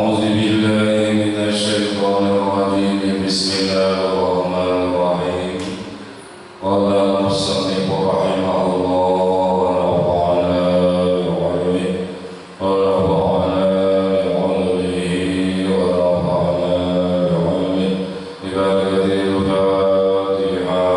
أعوذ بالله من الشيطان الرجيم بسم الله الرحمن الرحيم قال المصنف رحمه الله ونفعنا بعلمه ونفعنا بعلمه ونفعنا بعلمه ببركة الفاتحة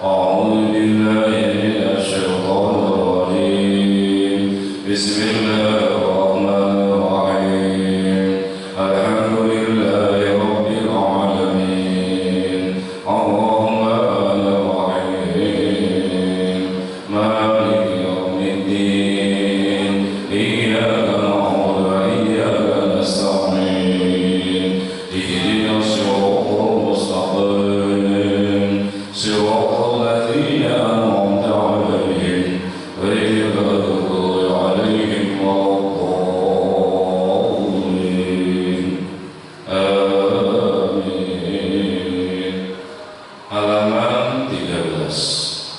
أعوذ بالله من الشيطان الرجيم بسم الله الرحمن الرحيم الحمد لله رب العالمين الرحمن الرحيم مالك يوم الدين إياك نعبد وإياك نستعين اهدنا الصراط المستقيم صراط الذين أنعمت عليهم غير المغضوب عليهم ولا الضالين آمين. Halaman 13.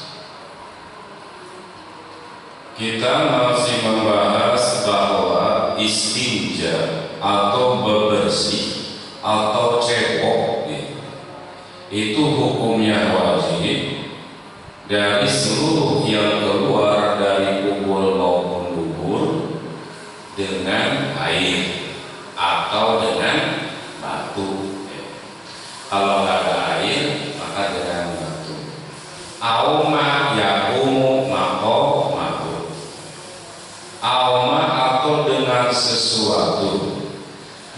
Kita masih membahas bahwa istinja atau bebersih atau cebok itu hukumnya wajib dari seluruh yang keluar dari kubul maupun dubur dengan air atau dengan batu. Kalau nggak ada air maka dengan batu. Auma yakumu mako mako. Auma atau dengan sesuatu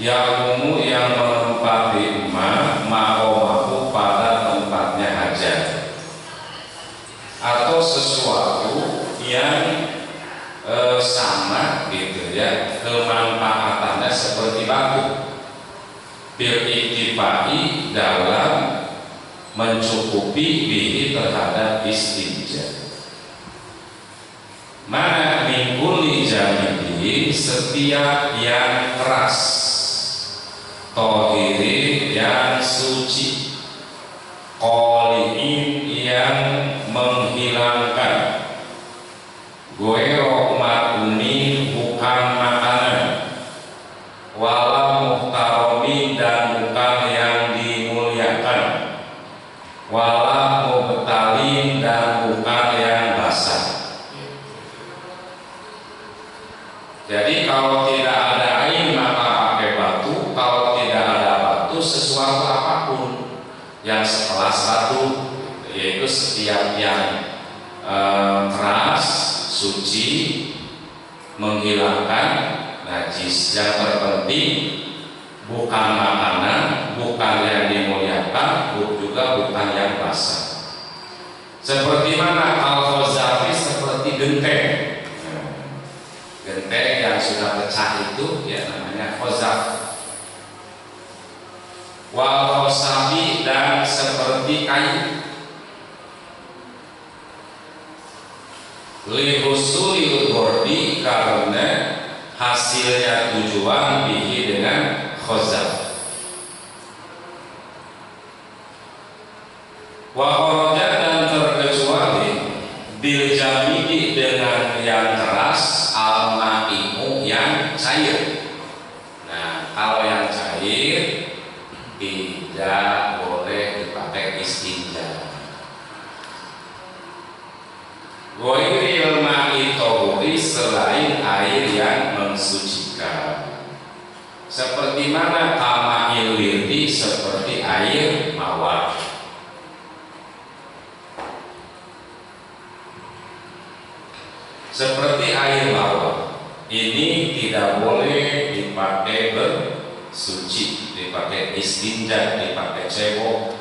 yakumu yang menempati mako mako pada tempatnya hajat, atau sesuatu yang sama gitu ya, kemanfaatannya seperti batu, bil iktifai dalam mencukupi bihi terhadap istinja. Mana mingkuli jamidin setiap yang keras, tohirin yang suci, qoliin yang menghilangkan, goero ma'uni bukan makanan, wala muhtaromin dan bukan yang dimuliakan, wala mubtalin dan bukan yang basah. Jadi kalau tidak ada air maka pakai batu, kalau tidak ada batu sesuatu apapun yang sekelas batu, yaitu setiap yang keras, suci, menghilangkan najis. Yang terpenting bukan makanan, bukan yang dimuliakan, juga bukan yang basah. Seperti mana al-Ghazafi seperti genteng. Genteng yang sudah pecah itu ya namanya khozaf. Wal khosabi dan seperti kayu. Li husulil gordi karena hasilnya tujuan bihi dengan khozaf. Wa kharaja dan terkecuali bil jamidi dengan yang keras, al ma'imu yang cair. Nah, kalau yang cair tidak boleh dipakai istinja. Ghairil ma'i tahuri selain air yang mensucikan. Seperti mana kama'il wirdi seperti air mawar. Seperti air mawar ini tidak boleh dipakai bersuci, dipakai istinja, dipakai cebok.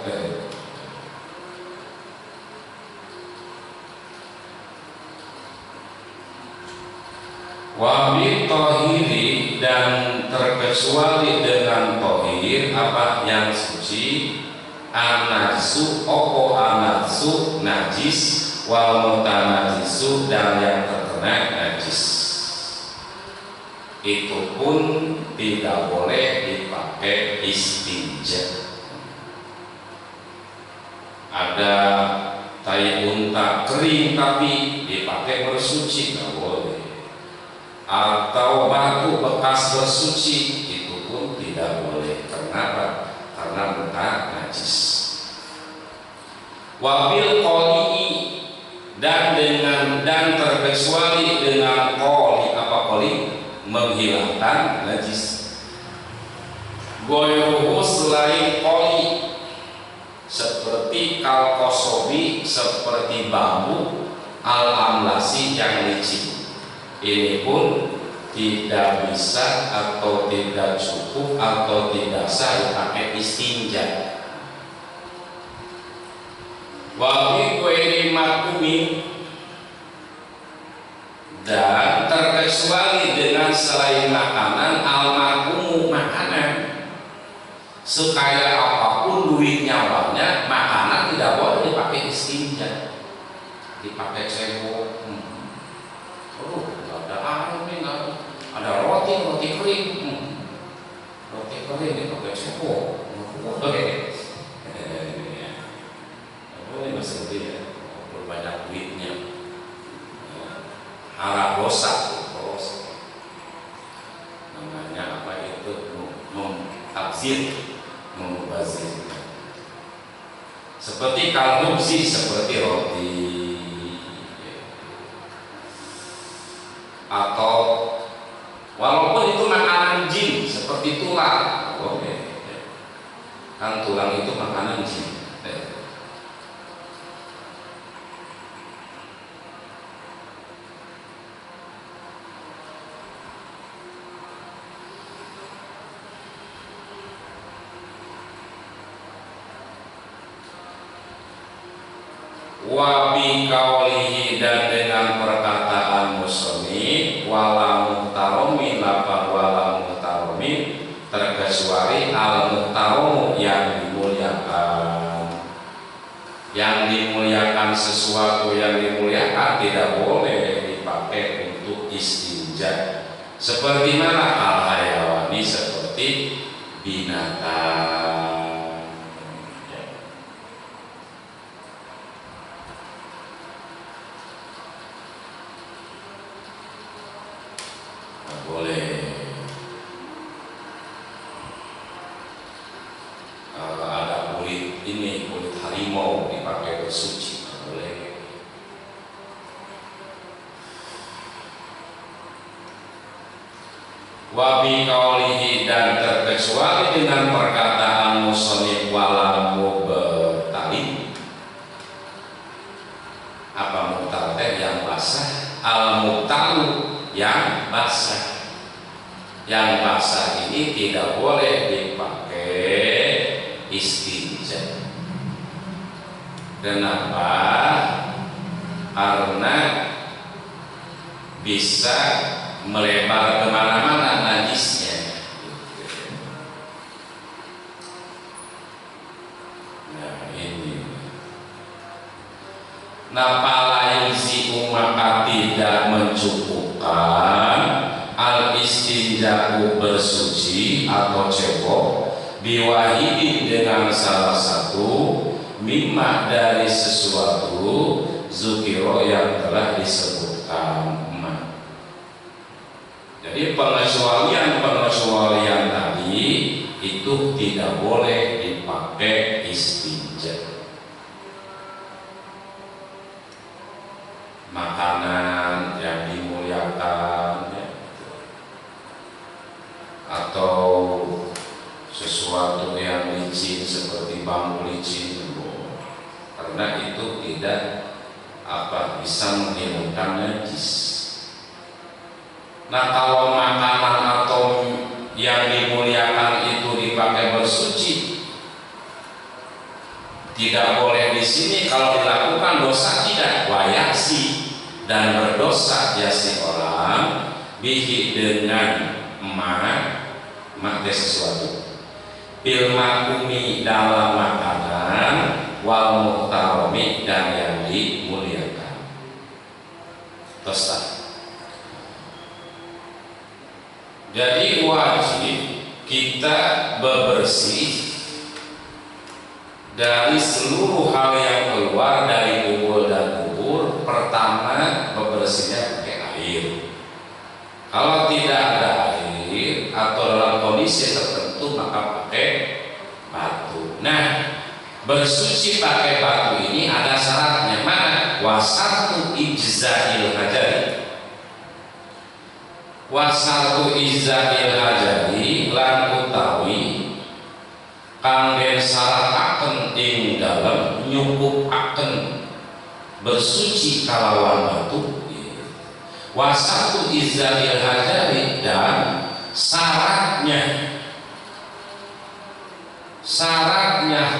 Wabi tohiri dan terkecuali dengan tohir apa yang suci, anasu opo anasu najis, wal mutanajisu dan yang terkena najis. Itu pun tidak boleh dipakai istinja. Ada tai unta kering tapi dipakai bersuci nggak boleh. Atau batu bekas bersuci itu pun tidak boleh. Kenapa? Karena muka najis. Wabil qoli, dan terkecuali dengan qoli. Apa qoli? Menghilangkan najis. Goyruhu selain qoli, seperti kalkosobi, seperti bambu, al-amlasi yang licin. Ini pun tidak bisa atau tidak cukup atau tidak sah dipakai istinja. Wa bi ghairi makumi, dan terkecuali dengan selain makanan, al-makumu, makanan. Sekaya apapun duitnya banyak, makanan tidak boleh dipakai istinja, dipakai cebok. Nggak ada air nih, ada roti kering, roti kering dipakai cebok. Boleh maksudnya ya, berbanyak duitnya, arah dosa, namanya apa itu, memtabzir, memubazir. Seperti kalbubzi, seperti roti, atau walaupun itu makanan jin, seperti tulang, boleh. Kan tulang itu makanan jin. Wabi kaulihi, dan dengan perkataan musonif, wala muhtaromi, lapang wala muhtaromi, terkecuali al muhtaromu, yang dimuliakan. Yang dimuliakan, sesuatu yang dimuliakan tidak boleh dipakai untuk istinja. Seperti mana? Al hayawani, seperti binatang. Boleh. Ada kulit ini, kulit harimau dipakai bersuci, boleh. Wabi kaulihi, dan terkecuali dengan perkataan musonif, wala mubtali. Apa mubtali? Yang basah. Al mubtalu, yang basah. Yang basah ini tidak boleh dipakai istinja. Kenapa? Karena bisa melebar kemana-mana najisnya. Nah ini. Napala yuzi'u, maka tidak mencukupkan al istinja'u, bersuci atau cebok, biwahidin, dengan salah satu, mimma, dari sesuatu, zukiro, yang telah disebutkan. Jadi pengecualian tadi itu tidak boleh dipakai istinja. Makanan yang dimuliakan, ya, atau sesuatu yang licin seperti bambu licin, karena itu tidak bisa menghilangkan najis. Nah kalau makanan atau yang dimuliakan itu dipakai bersuci, tidak boleh di sini. Kalau dilakukan dosa tidak, wayaksi, dan berdosa ya si orang bihi, dengan mak sesuatu, bil makumi, dalam makanan, wal muhtarami, dan yang dimuliakan. Dosa. Jadi wajib kita bebersih dari seluruh hal yang keluar dari kubur dan kubur. Pertama, bebersihnya pakai air. Kalau tidak ada air atau dalam kondisi tertentu Bersuci pakai batu ini ada syaratnya. Mana? Wasatu ijza'il hajari. Wasatu ijza'il hajari lan utawi kanggen syarataken ing dalem nyukupaken bersuci kalawan batu. Wasatu ijza'il hajari dan syaratnya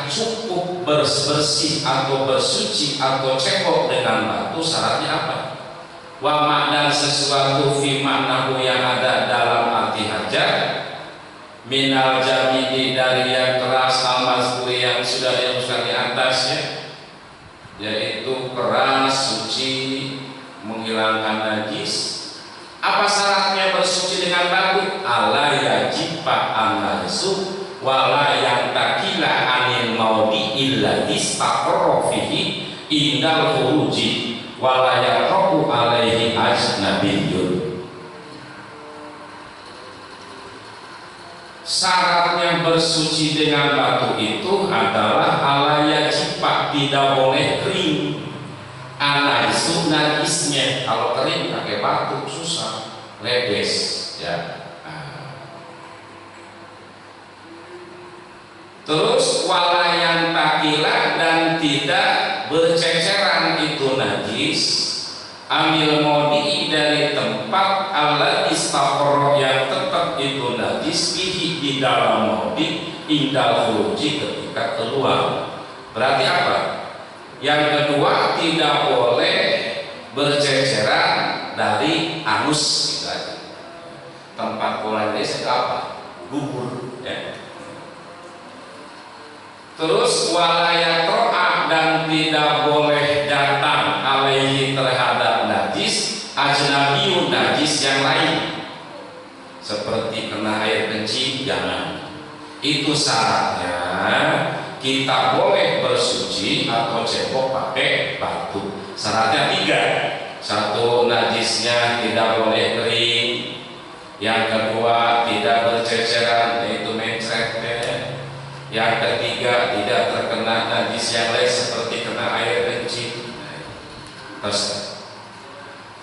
cukup bersih atau bersuci atau cekok dengan batu. Syaratnya apa? Wa makna sesuatu fi maknahu yang ada dalam arti hajat minal jamidi dari yang keras al-mazkuri yang sudah dirumuskan di atasnya, yaitu keras, suci, menghilangkan najis. Apa syaratnya bersuci dengan batu? Ala yajiba an-najsu wala yantakila anil maudi illa istaqarra fihi indal khuruji wala yaqu alaihi ajnabiyyun. Syaratnya bersuci dengan batu itu adalah ala yajiba, tidak boleh kering. Anaisu najisnya, kalau kering pakai batu susah, lebes ya. Terus walayan takila dan tidak berceceran itu najis amil modi dari tempat Allah istaqarra yang tetap itu najis fihi di dalam modi indal khuruji ketika keluar. Berarti apa? Yang kedua, tidak boleh berceceran dari anus gitu aja. Tempat keluar itu apa? Bubur ya. Terus walayatro'a dan tidak boleh datang alaihi terhadap najis ajnabiyun, najis yang lain seperti kena air kencing jangan. Itu syaratnya kita boleh bersuci atau cebok pakai batu. Syaratnya 3. 1, najisnya tidak boleh kering. Yang kedua, tidak berceceran, yaitu mencret. Yang ketiga, tidak terkena najis yang lain seperti kena air kencing. Terus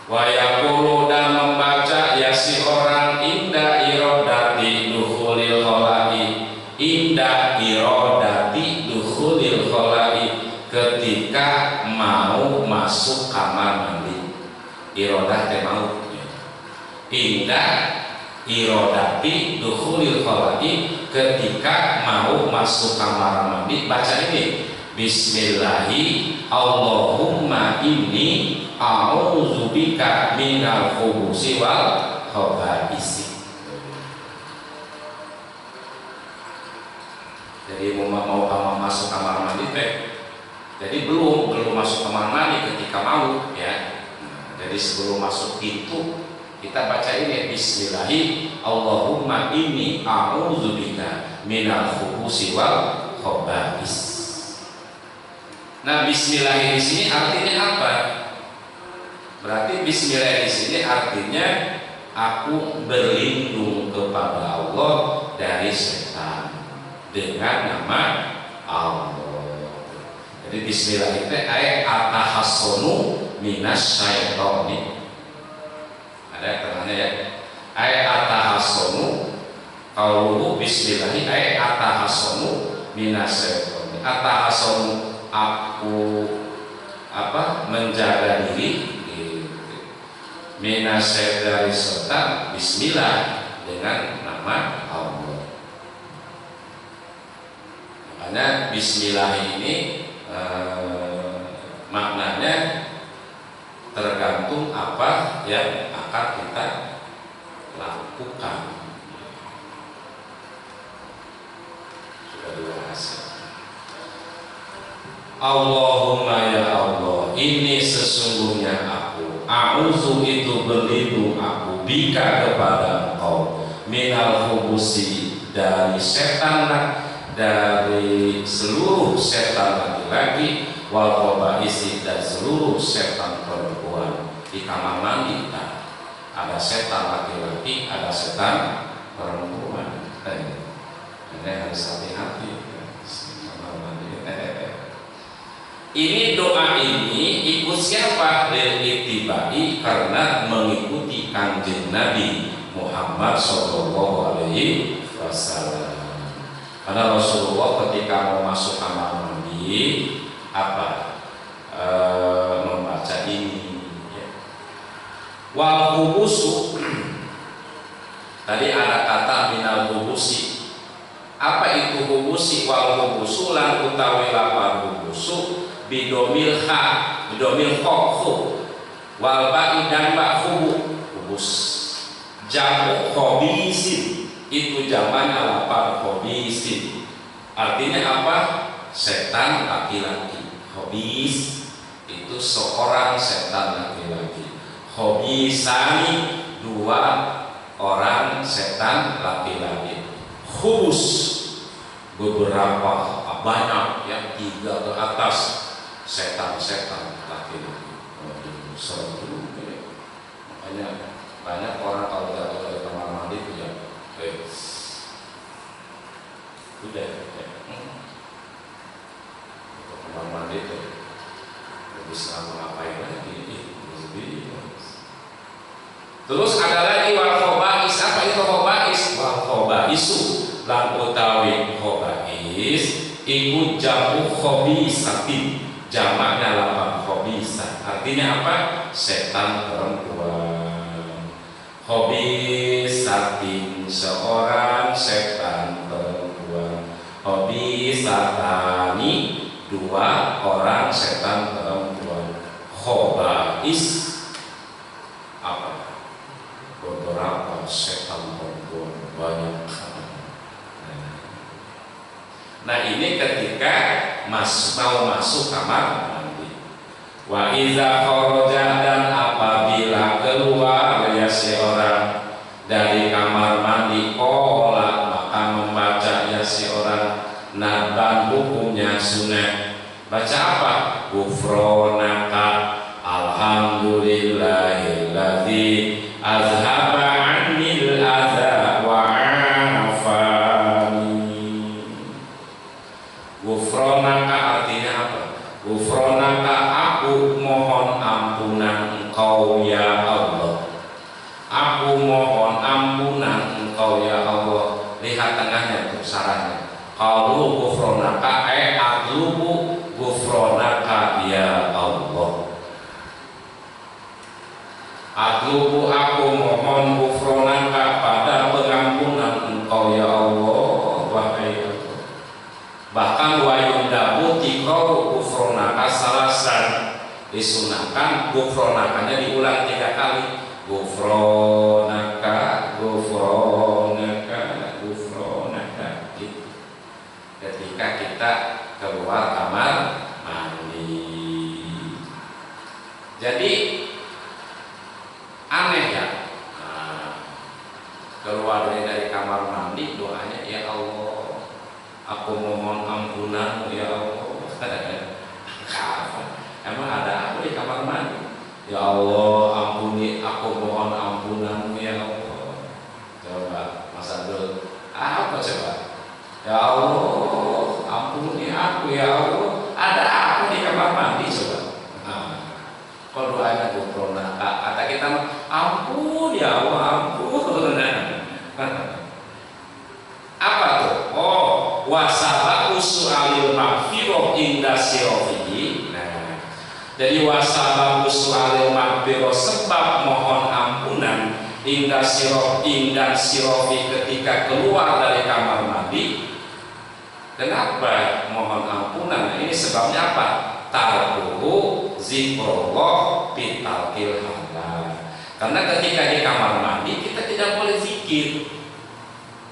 wa yaqulu dan membaca ya si orang inda irodati dukhulil kholai, inda irodati dukhulil kholai, ketika mau masuk kamar mandi. Irodah teh mau. Inda irodati dukhulil kholai, ketika mau masuk kamar mandi baca ini bismillahi Allahumma inni a'udzubika minal khubusi wal khaba'isi. Jadi mau masuk kamar mandi teh, jadi belum masuk kamar mandi ketika mau ya. Jadi sebelum masuk pintu kita baca ini bismillahi Allahumma inni a'udzubika minal khubusi wal khaba'is. Nah, bismillah di sini artinya apa? Berarti bismillah di sini artinya aku berlindung kepada Allah dari setan dengan nama Allah. Jadi bismillah itu ayat atahassunu minas syaitoni. Ada terangnya ya. Ayat atahassunu qauluhu bismillahi ayat atahassunu minas syaitoni. Atahassunu aku menjaga diri minasyaitonir dari setan bismillah dengan nama Allah. Makanya bismillah ini maknanya tergantung apa yang akan kita lakukan. Sudah dibahas. Allahumma ya Allah, ini sesungguhnya aku a'udzu itu berlindung aku bika kepada Engkau minal khubusi dari setan, dari seluruh setan laki-laki wal khaba'isi dan seluruh setan perempuan. Di kamar mandi ada setan laki-laki, ada setan perempuan. Ini harus hati-hati kamar mandi. Ini doa ini ikut siapa? Lil ittibai, karena mengikuti kanjeng Nabi Muhammad Shallallahu Alaihi Wasallam. Karena Rasulullah ketika mau masuk kamar mandi apa? Membaca ini. Wal hubusu. Tadi ada kata minal hubusi. Apa itu hubusi? Wal hubusu lan utawi lapan hubusu bidomil ha, bidomil khokhu, wal ba'i dan ba'hubu hubus. Jamu khobisin, itu jamannya lapan khobisin. Artinya apa? Setan laki-laki. Khobis itu seorang setan laki-laki. Khobisani, dua orang setan laki-laki. Hubus, beberapa, banyak, yang 3 ke atas setan-setan laki-laki. Serem juga ya. Makanya banyak orang kalau jatuh dari kamar mandi punya udah kamar mandi itu bisa ngapain lagi. Terus ada lagi wal khobais. Apa itu khobais? Wal khobaisu lan utawi khobais iku jamu khobisatin, jamaknya lapan khobisa. Artinya apa? Setan perempuan. Khobisatin, seorang setan perempuan. Khobisatani, 2 orang setan perempuan. Khobais apa? Beberapa setan perempuan, banyak. Nah ini ketika mau masuk kamar mandi. Wa iza kharaja, dan apabila keluar ya seorang dari kamar mandi, qala maka membaca ya seorang nadban, hukumnya sunnah. Baca apa? Ghufronaka alhamdulillahilladzi azhaba 'anil adza wa 'afani. Ghufronaka artinya apa? Ghufronaka, aku mohon ampunan Engkau ya Allah. Aku mohon ampunan Engkau ya Allah. Lihat tengahnya tuh sarannya. Qalu ghufronaka atlubu ghufronaka ya Allah. Atlubu, aku mohon ghufronaka, pada pengampunan Engkau ya Allah, wahai Allah. Bahkan wa yundabu tiqau ghufronaka salasan, disunahkan ghufronakanya diulang 3 kali. Ghufronaka, ghufronaka, ghufronaka. Ketika kita keluar kamar mandi. Jadi aneh ya. Keluar dari kamar mandi doanya ya Allah, aku mohon ampunanmu ya Allah. Emang ada apa di kamar mandi? Ya Allah, ampuni, aku mohon ampunanmu ya Allah. Coba Mas Abdul, apa coba? Ya Allah, ampuni aku ya Allah. Ada apa di kamar mandi coba? Kalau doanya ghufronaka, kata kita ampun ya Allah, ampun. Apa tuh? Oh, wasabaku su'alil maghfirah inda sirofihi. Nah, jadi wasabaku su'alil maghfirah, sebab mohon ampunan inda sirofi, ketika keluar dari kamar mandi. Kenapa mohon ampunan? Ini sebabnya apa? Tarkuhu zikrullah bitalqil halal. Karena ketika di kamar mandi kita tidak boleh zikir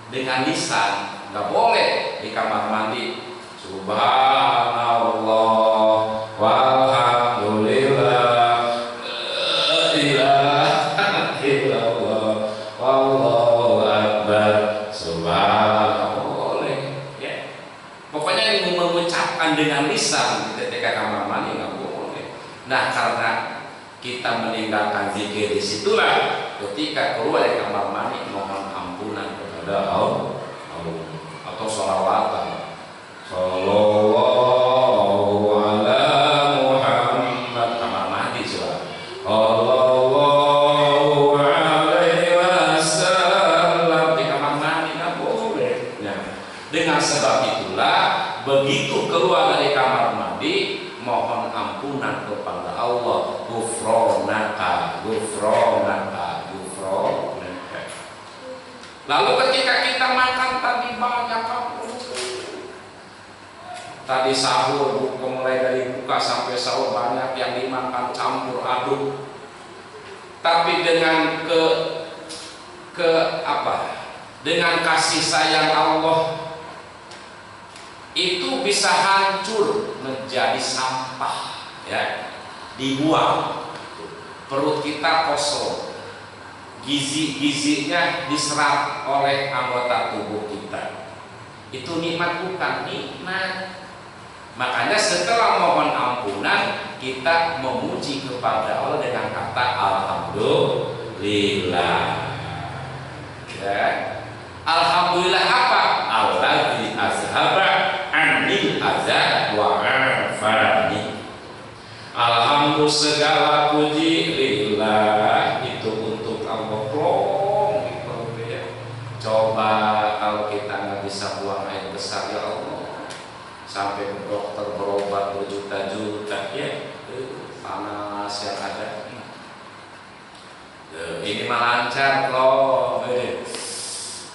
dengan lisan, nggak boleh di kamar mandi subhanallah walhamdulillah la ilaha illallah wallahu akbar subhanallah, boleh ya. Pokoknya ini mengucapkan dengan lisan ketika kamar mandi nggak boleh. Nah, karena kita meninggalkan zikir, disitulah ketika keluar dari kamar mandi mohon ampunan kepada Allah atau sholawatan. Sallallahu ala Dengan sebab itulah begitu keluar dari kamar mandi mohon ampunan kepada Allah. Gufronaka, gufronaka, gufronaka. Lalu ketika kita makan tadi banyak tadi sahur mulai dari buka sampai sahur banyak yang dimakan campur aduk. Tapi dengan dengan kasih sayang Allah itu bisa hancur menjadi sampah, ya, dibuang. Perut kita kosong, gizi-gizinya diserap oleh anggota tubuh kita. Itu nikmat bukan nikmat. Makanya setelah mohon ampunan kita memuji kepada Allah dengan kata alhamdulillah. Ya. Alhamdulillah apa? Alladzi azhaba anil adza wa afani. Alhamdulillah segala puji lillah itu untuk Allah. Coba kalau kita nggak bisa buang air besar ya Allah, sampai ke dokter berobat berjuta-juta ya, panas yang ada. Ini mah lancar loh.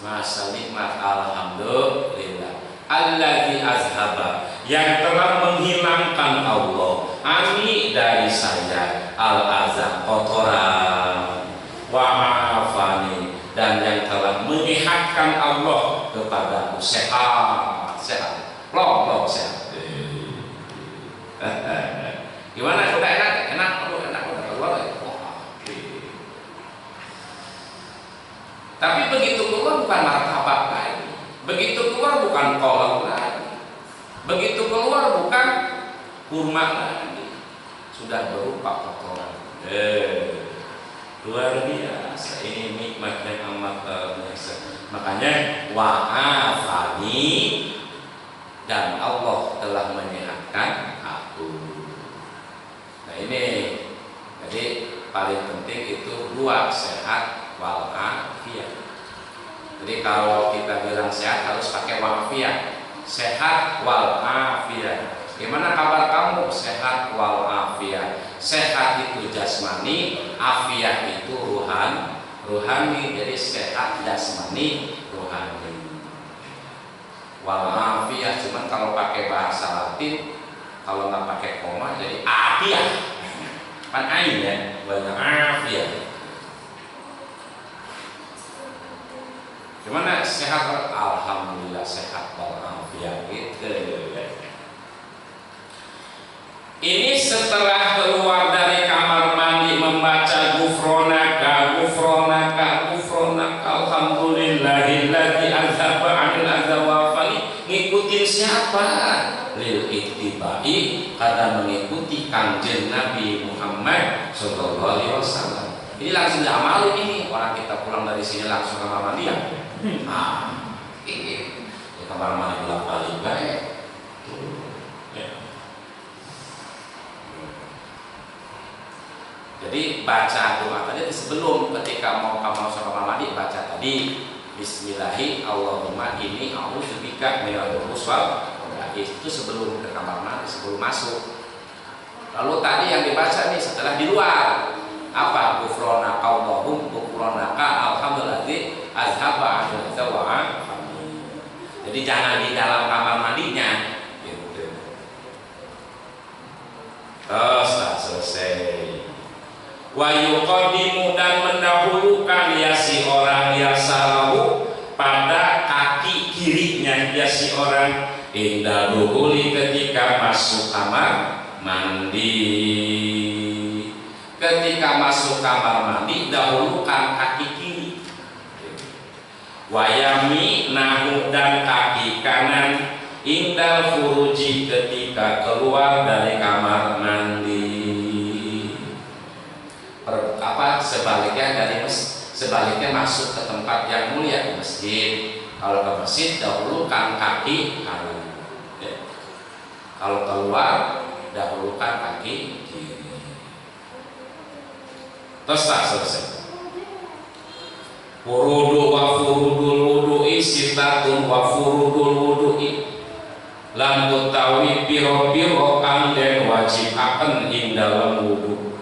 Masa nikmat alhamdulillah. Alladzi azhaba, yang telah menghilangkan Allah ani dari saya al-azab kotoran, wa afani, dan yang telah menyehatkan Allah kepadaku sehat loh sehat. Gimana, udah enak Allah. Tapi begitu keluar bukan martabat lagi, begitu keluar bukan kolak lagi, begitu keluar bukan kurma lagi, sudah berupa kotoran. Luar biasa, ini nikmat yang amat biasa. Makanya wa'afani, dan Allah telah menyehatkan aku. Nah ini jadi paling penting itu dua, sehat walafiat. Jadi kalau kita bilang sehat harus pakai walafiat. Sehat walafiat. Gimana kabar kamu? Sehat walafiat. Sehat itu jasmani, afiat itu ruhani. Jadi sehat jasmani, ruhani. Walafiat, cuman kalau pakai bahasa Latin, kalau nggak pakai koma jadi afiat. Kan ain ya, banyak afiat. Gimana sehat? Alhamdulillah sehat walafiat gitu. Ini setelah keluar dari kamar mandi membaca gufronaka, gufronaka, gufronaka, alhamdulillahilladzi azhaba 'anil adza wa afani. Ngikutin siapa? Lil ittibai, karena mengikuti Kanjeng Nabi Muhammad sallallahu alaihi wasallam. Ini langsung diamalin ini. Orang kita pulang dari sini langsung ke kamar mandi ya. Ini kamar mandi bolak balik baik. Jadi baca doa tadi sebelum ketika mau kamu masuk kamar mandi baca tadi Bismillahi Allahumma inni a'udzubika minal khuswal. Itu sebelum ke kamar mandi, sebelum masuk. Lalu tadi yang dibaca nih setelah di luar apa? Gufronaka Allahum, gufronaka alhamdulillah azhaba 'anil adza wa afani. Jadi jangan di dalam kamar mandinya gitu. Terus selesai. Wa yuqaddimu, dan mendahulukan ya si orang yasalahu pada kaki kirinya ya si orang inda dukhuli ketika masuk kamar mandi. Ketika masuk kamar mandi dahulukan kaki kiri. Wayami nahu, dan kaki kanan indal furuji ketika keluar dari kamar mandi. Sebaliknya sebaliknya masuk ke tempat yang mulia, ke masjid. Kalau ke masjid dahulukan kaki kanan. Kalau keluar dahulukan kaki kiri. Terus tak selesai. Furudu wa furudul wudu'i sitatun wa furudul wudu'i lan utawi piro-piro kang den wajibaken ing dalam wudu.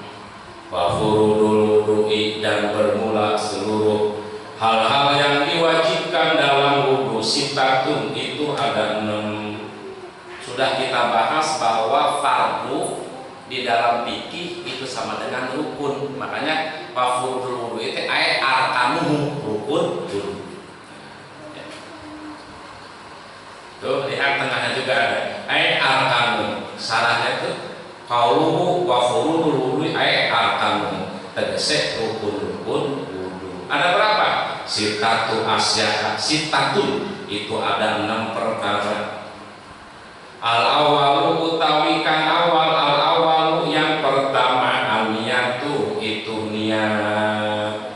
Wa furudul wudu'i dan bermula seluruh hal-hal yang diwajibkan dalam wudu sitatun itu ada 6. Sudah kita bahas bahwa fardu di dalam fikih itu sama dengan rukun. Makanya wa furudul wudu itu ay arkanuhu, rukun wudu. Tuh lihat tengahnya juga ada ay arkanu. Syaratnya itu qauluhu wa furudul wudu ay arkanu, tegese rukun-rukun wudu. Ada berapa? Sitatu asya, sitatun itu ada 6 perkara. Al awalu utawi kang awal, al awalu yang pertama aniyatu itu niat.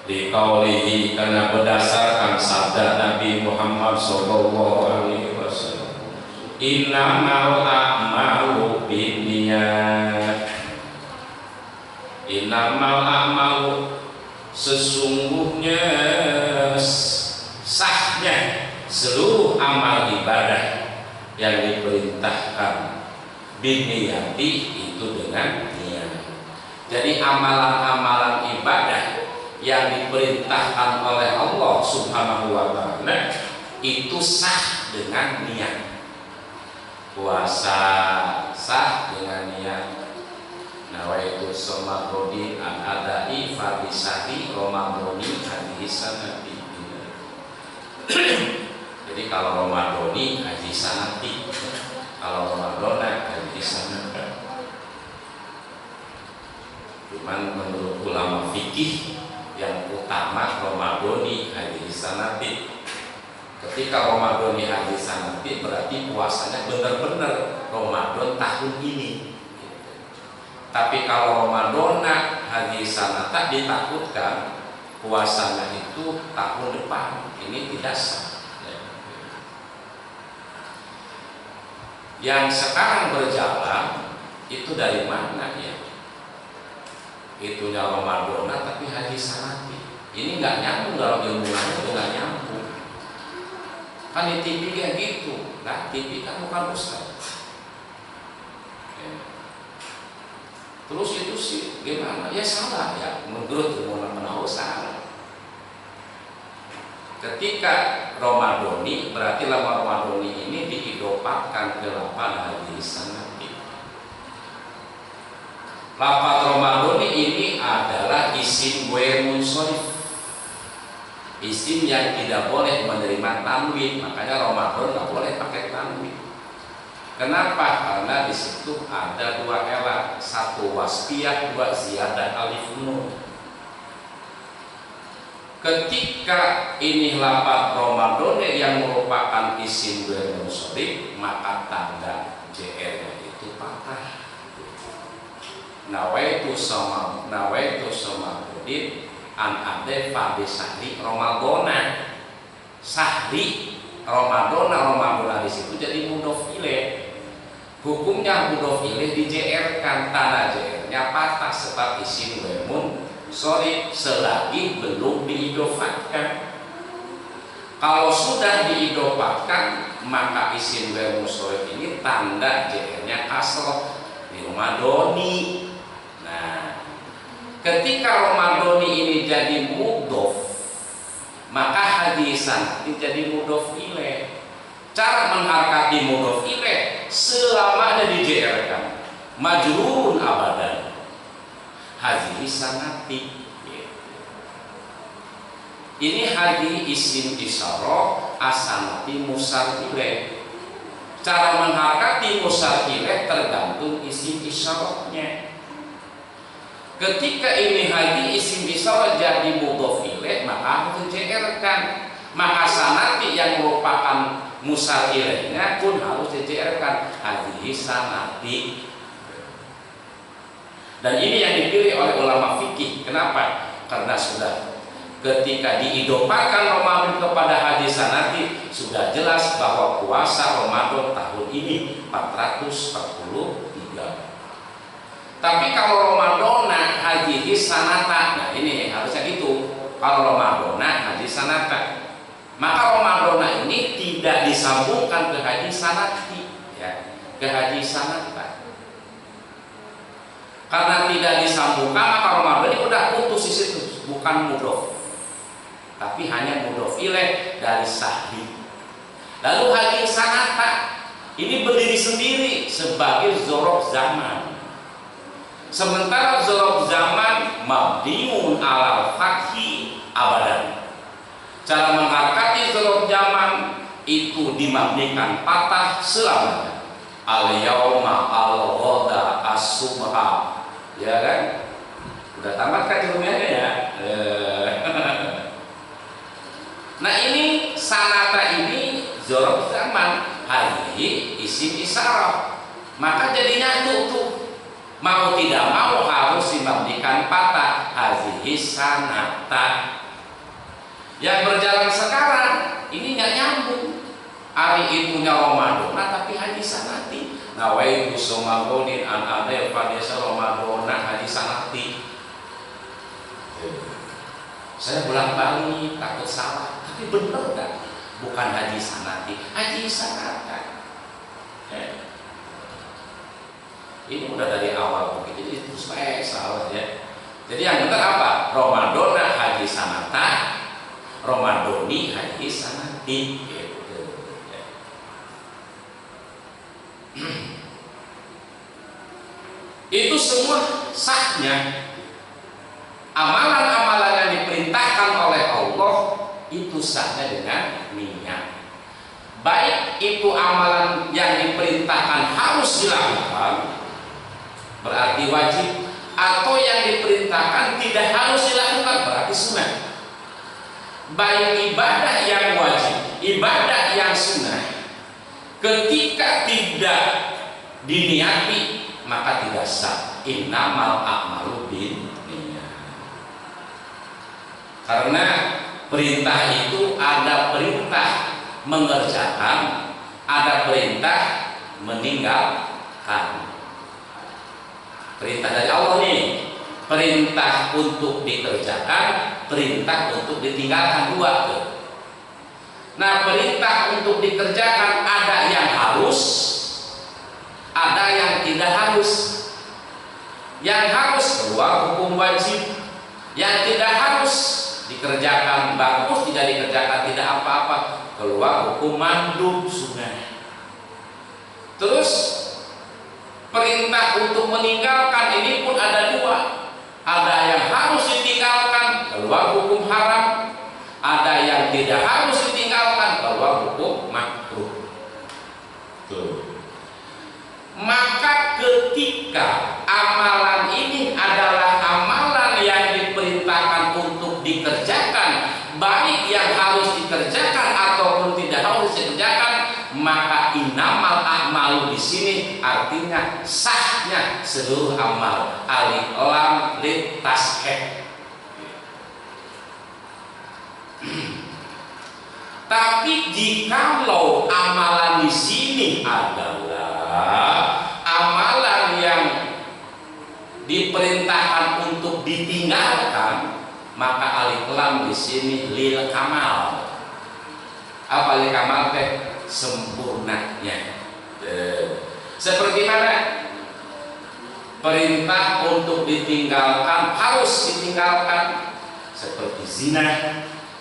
Diqaulihi karena berdasarkan sabda Nabi Muhammad sallallahu alaihi wasallam, innamal a'malu binniyat. Innamal a'malu sesungguhnya sahnya seluruh amal ibadah yang diperintahkan binniyati itu dengan niat. Jadi amalan-amalan ibadah yang diperintahkan oleh Allah Subhanahu wa taala itu sah dengan niat. Puasa sah dengan niat. Nawaitu somarodi an adai fardisati romadoni hadisanati. Jadi kalau romadoni hadisanati, kalau romadona hadisanati. Cuman menurut ulama fikih yang utama romadoni hadisanati. Ketika romadoni hadisanati berarti puasanya benar-benar Ramadan tahun ini. Tapi kalau Ramadona hadisanata ditakutkan puasanya itu tahun depan, ini tidak sah. Yang sekarang berjalan itu dari mana ya? Itunya Ramadona tapi hadisanati. Ini nggak nyambung dalam ilmunya, itu nggak nyambung. Kan di TV kayak gitu, nah TV kan bukan ustaz. Terus itu sih gimana? Ya salah ya, menurut ilmu menahu salah. Ketika Ramadoni berarti lama Ramadoni ini diidopatkan ke lapan hadisanati. Lapan Ramadoni ini adalah isim ghairu munsharif, isim yang tidak boleh menerima tanwin. Makanya Ramadan nggak boleh pakai tanwin. Kenapa? Karena di situ ada 2 elat, 1 wasfiyah, 2 ziyadah alif nun. Ketika ini lafaz Ramadan yang merupakan isim ghairu munsharif, maka tanda JR-nya itu patah. Nawaitu sama Budin an ade fadi sahri Ramadona. Sahri Ramadona di situ jadi mudhof ilaih. Hukumnya mudhof ilaih di-JR-kan, tanda JR-nya patah sebab isim ghairu munsharif selagi belum diidofatkan. Kalau sudah diidofatkan maka isim ghairu munsharif ini tanda JR-nya kasroh di Ramadoni. Nah, ketika Ramadoni ini jadi mudhof, maka hadisan ini jadi mudhof ilaih. Cara mengharkati mudhof ilaih selamanya di-JR-kan, majrurun abadan. Hadhihi sanati. Ini hadhi isim isyarah asanati musar ilaih. Cara mengharkati musar ilaih tergantung isim isyarahnya. Ketika ini hadhi isim isyarah jadi mudhof ilaih maka harus di-JR-kan. Maka sanati yang merupakan musar ilaihnya pun harus di-JR-kan, hadhihi sanati. Dan ini yang dipilih oleh ulama fikih. Kenapa? Karena sudah ketika diidopatkan Ramadan kepada hadis sanati sudah jelas bahwa puasa Ramadan tahun ini 443. Tapi kalau Ramadona haji sanata. Nah ini harusnya itu. Kalau Ramadana haji sanata, maka Ramadana ini tidak disambungkan ke haji sanati, ya, ke haji sanata. Karena tidak disambungkan, maka Ramadan ini udah putus di situ, bukan mudhof, tapi hanya mudhof ilaih dari sahih. Lalu haji sanata ini berdiri sendiri sebagai dzaraf zaman. Sementara dzaraf zaman mabniun alal fathi abadan. Cara mengangkati dzaraf zaman itu dimabnikan patah selamanya. Al yauma al ghada as-subha. Ya kan? Udah tamat kan ilmunya ya? Nah ini sanata ini dzaraf zaman, hadhihi isim isyarah. Maka jadinya tuh mau tidak mau harus dimabnikan patah, hadhihi sanata. Yang berjalan sekarang ini nggak nyambung. Hari itunya Ramadan, tapi haji sanati. Nawaitu somagonin an adil padesa Ramadan haji sanati. Saya bolak-balik takut salah, tapi benar kan? Bukan haji sanati, haji sanata. Ini udah dari awal begitu, itu supaya salah ya. Jadi yang benar apa? Ramadan haji sanata, Ramadoni haji sanati. Itu semua sahnya amalan-amalan yang diperintahkan oleh Allah itu sahnya dengan niat. Baik itu amalan yang diperintahkan harus dilakukan berarti wajib, atau yang diperintahkan tidak harus dilakukan berarti sunnah. Baik ibadah yang wajib, ibadah yang sunnah, ketika tidak diniati maka tidak sah. Innamal a'malu binniyat. Karena perintah itu ada perintah mengerjakan, ada perintah meninggalkan. Perintah dari Allah nih, perintah untuk dikerjakan, perintah untuk ditinggalkan, dua tuh. Nah perintah untuk dikerjakan ada yang harus, ada yang tidak harus. Yang harus keluar hukum wajib, yang tidak harus dikerjakan bagus, tidak dikerjakan tidak apa-apa, keluar hukum mandub sunnah. Terus perintah untuk meninggalkan ini pun ada dua, ada yang harus ditinggalkan keluar hukum haram, ada yang tidak harus ditinggalkan keluar hukum makruh. Maka ketika amalan ini adalah amalan yang diperintahkan untuk dikerjakan, baik yang harus dikerjakan ataupun tidak harus dikerjakan, maka innamal a'malu di sini artinya sahnya seluruh amal. Alif lam lit tasheh. Tapi jikalau amalan di sini adalah amalan yang diperintahkan untuk ditinggalkan, maka alif lam di sini lil kamal. Apa lil kamal teh? Sempurnanya. Seperti mana? Perintah untuk ditinggalkan harus ditinggalkan, seperti zina,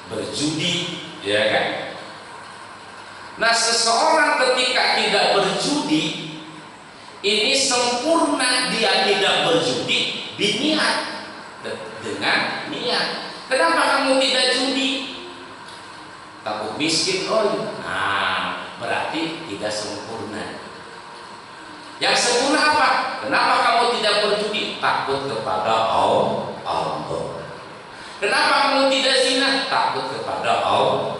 berjudi, ya kan? Nah seseorang ketika tidak berjudi ini sempurna dia tidak berjudi biniat, dengan niat. Kenapa kamu tidak judi? Takut miskin, oh nah berarti tidak sempurna. Yang sempurna apa? Kenapa kamu tidak berjudi? Takut kepada Allah. Kenapa kamu tidak zina? Takut kepada Allah.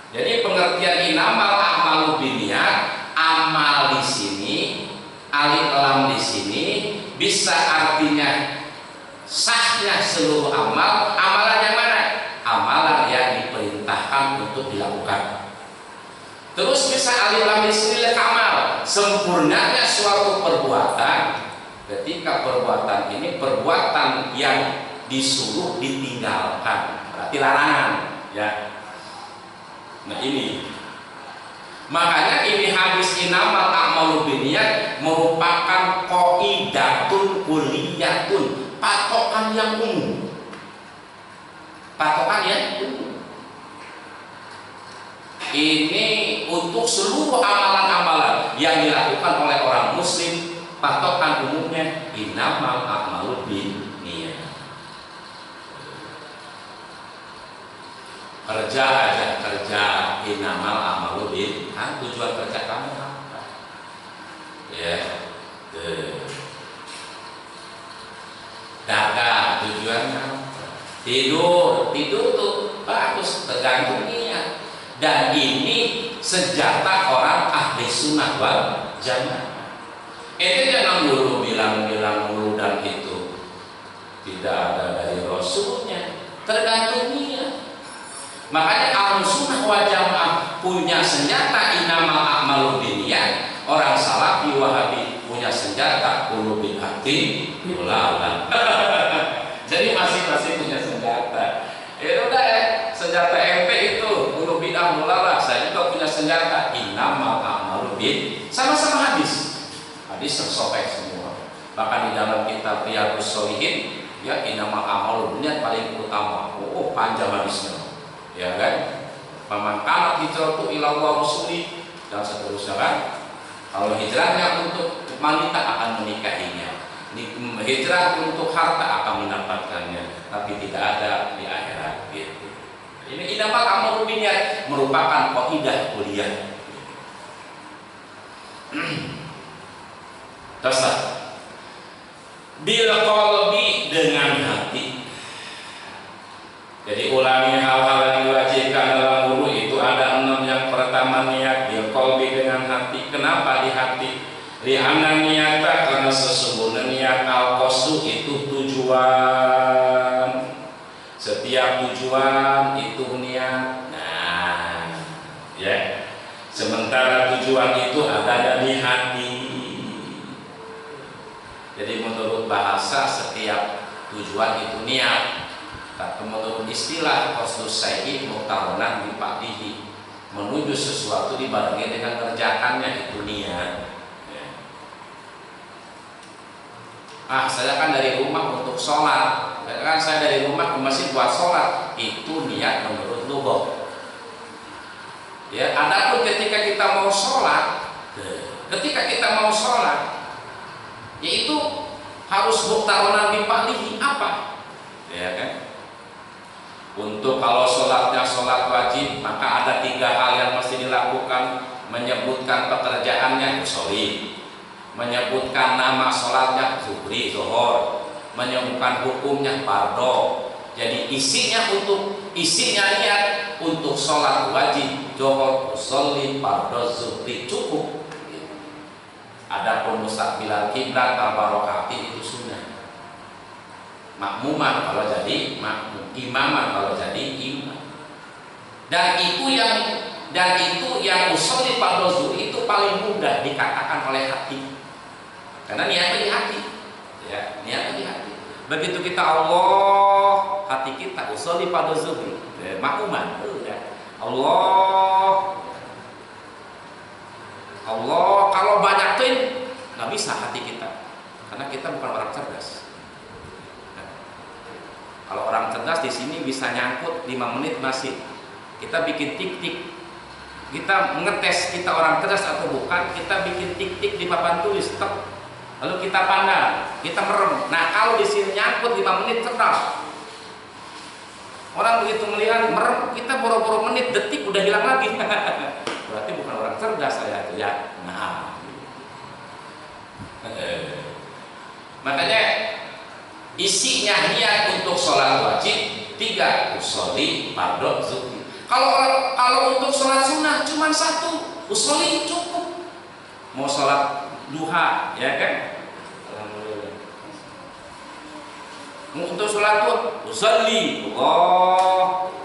Jadi pengertian innamal a'malu binniyat, amal di sini, alif lam di sini bisa artinya sahnya seluruh amal. Amalan yang mana? Amalan yang diperintahkan untuk dilakukan. Terus bisa alif lam di sini amal, sempurnanya suatu perbuatan ketika perbuatan ini perbuatan yang disuruh ditinggalkan, berarti larangan, ya. Nah ini, makanya ini hadis innamal a'malu binniyat merupakan qaidatun kulliyatun, patokan yang umum, patokan yang umum. Ini untuk seluruh amalan-amalan yang dilakukan oleh orang muslim, patokan umumnya innamal a'malu binniyat. Kerja aja, kerja innamal a'malu binniyat. Tujuan kerja kamu apa? Ya, dagang tujuannya apa? Tidur tuh bagus, tergantung niat. Dan ini senjata orang ahli sunnah wal jamaah. Itu jangan dulu bilang-bilang mulu dan itu tidak ada dari Rasulnya, tergantung niat. Makanya ahli sunnah wal jamaah punya senjata innamal a'malu binniyat. Orang salafi wahabi punya senjata qulu bil hati ulama. Jadi masing-masing punya senjata. Itu udah ya, senjata ente itu qulu bidah mulala. Saya juga punya senjata innamal a'malu binniyat. Sama-sama hadis. Hadis tersobek semua. Bahkan di dalam kitab Riyadhus Shalihin ya innamal a'malu binniyat paling utama. Oh, panjang hadisnya. Ya kan? Faman kana hijratuhu ila Allah rasuli dan seterusnya kan. Kalau hijrahnya untuk wanita akan menikahinya, hijrah untuk harta akan mendapatkannya, tapi tidak ada di akhirat gitu. Ini innamal a'malu binniyat merupakan qaidah kuliah. Terus bil qalbi dengan hati. Jadi ulangi hal-hal yang diwajibkan dalam wudu itu ada 6. Yang pertama niat bil qalbi dengan hati. Kenapa di hati? Li'anna niyata karena sesungguhnya niat al-qasdu itu tujuan. Setiap tujuan itu niat. Nah, ya. Sementara tujuan itu ada di hati. Jadi menurut bahasa setiap tujuan itu niat. Tapi menurut istilah qasdus syai'i muqtaronan bi fa'lihi, menuju sesuatu dibarengi dengan mengerjakannya, itu niat. Ya. Saya kan dari rumah untuk sholat, kan saya dari rumah ke masjid buat sholat, itu niat menurut lugah. Ya, adapun ketika kita mau sholat, yaitu harus muqtaronan bi fa'lihi apa? Ya kan? Untuk kalau sholatnya sholat wajib, maka ada 3 hal yang mesti dilakukan. Menyebutkan pekerjaannya usholi, menyebutkan nama sholatnya zuhri, zuhur, menyebutkan hukumnya fardo. Jadi isinya niat untuk sholat wajib, zuhur, usholi, fardo, zuhri cukup. Adapun mustaqbilal kiblat al-barokati itu sunnah. Makmuman kalau jadi makmum, imaman kalau jadi imam. Dan itu yang usholi fardu zuhri itu paling mudah dikatakan oleh hati. Karena niatnya di hati. Ya, niatnya di hati. Begitu kita Allah, hati kita usholi fardu zuhri, makmuman udah. Allah kalau banyak tuh nggak bisa hati kita. Karena kita bukan orang cerdas. Kalau orang cerdas di sini bisa nyangkut 5 menit masih. Kita bikin tik-tik. Kita mengetes kita orang cerdas atau bukan. Kita bikin tik-tik di papan tulis. Lalu kita pandang, kita merem. Nah kalau di sini nyangkut 5 menit cerdas. Orang begitu melihat merem, kita boro-boro menit, detik udah hilang lagi. Berarti bukan orang cerdas saya itu ya. Nah, makanya isinya niat untuk sholat wajib 3 usholi fardu zuhri. Kalau untuk sholat sunnah cuma 1 usholi cukup. Mau sholat duha ya kan? Alhamdulillah. Untuk sholat duha usholi,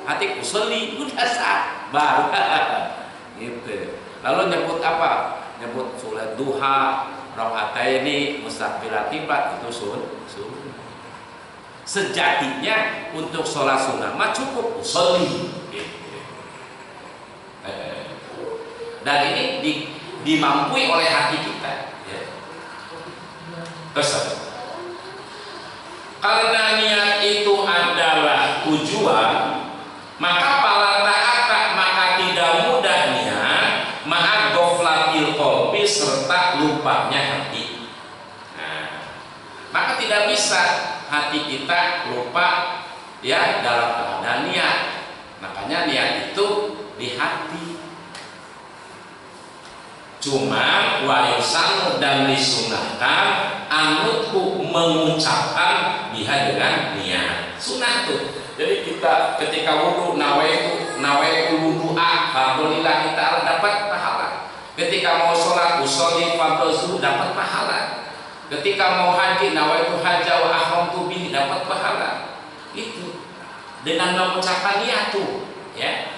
hati usholi udah sah baru gitu. Lalu nyebut apa? Nyebut sholat duha, Rakaataini mustaqbilal kiblat itu sunnah. Sejatinya untuk sholat sunnah mah cukup usolli. Dan ini dimampui oleh hati kita. Terus, karena niat itu adalah tujuan, maka pala ta'ata, maka tidak mudah niat ma'ad ghaflatil qalbi, serta lupanya hati. Nah, maka tidak bisa hati kita lupa ya dalam keadaan niat. Makanya niat itu di hati. Cuma wa yusanu, dan disunahkan anutku mengucapkan biha dengan niat. Sunnah tuh. Jadi kita ketika wudu nawaitu wudu'a fardhulillah, kita dapat pahala. Ketika mau sholat usolli fardhu zuhur, dapat pahala. Ketika mau haji nawaitu hajja wa ahramtu bihi, dapat pahala. Itu dengan mengucapkan niat tuh, ya.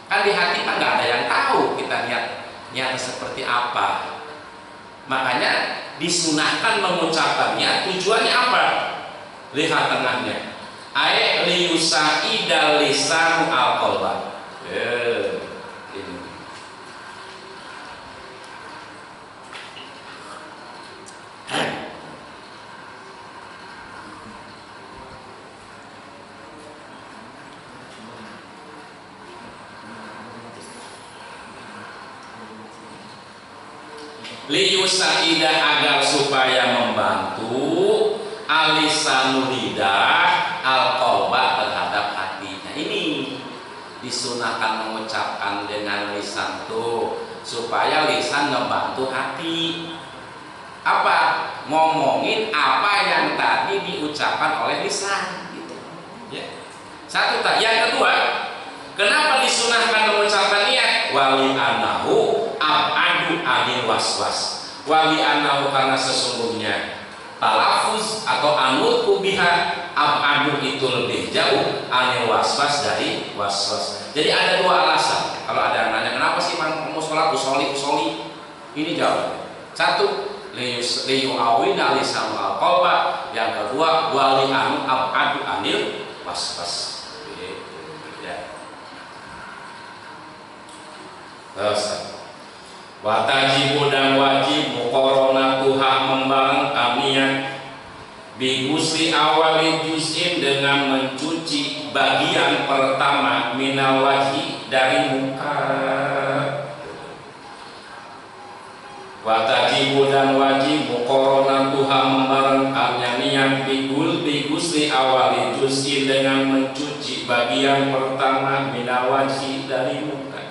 Kan di hati kan nggak ada yang tahu kita niatnya seperti apa. Makanya disunahkan mengucapkan niat. Tujuannya apa? Lihat tengahnya. Ai liyusaida lisanu al-qalba. Ini. Liyusaida, agar supaya membantu alisanu lidah al-qalba, terhadap hatinya. Ini disunahkan mengucapkan dengan lisan tuh, supaya lisan membantu hati. Apa? Ngomongin apa yang tadi diucapkan oleh lisan gitu. Ya. Satu tak. Yang kedua, kenapa disunahkan mengucapkan niat? Wali anahu ab'adu anil waswas. Wali anahu, karena sesungguhnya talafuz atau anutku biha ab'adu itu lebih jauh anil waswas, dari waswas. Jadi ada dua alasan. Kalau ada yang nanya kenapa sih mau sholat usolli, ini jawab. Satu, liyu'awina lisanul al-qalba. Yang kedua, wali anu ab'adu anil waswas. Terus, watajibu, dan wajib muqaranatuha, membarengkan niat bigusli awali juz'in, dengan mencuci bagian pertama minal wajhi, dari muka. Watajibu, dan wajib muqaranatuha, membarengkannya niat bigusli awali juz'in, dengan mencuci bagian pertama minal wajhi, dari muka.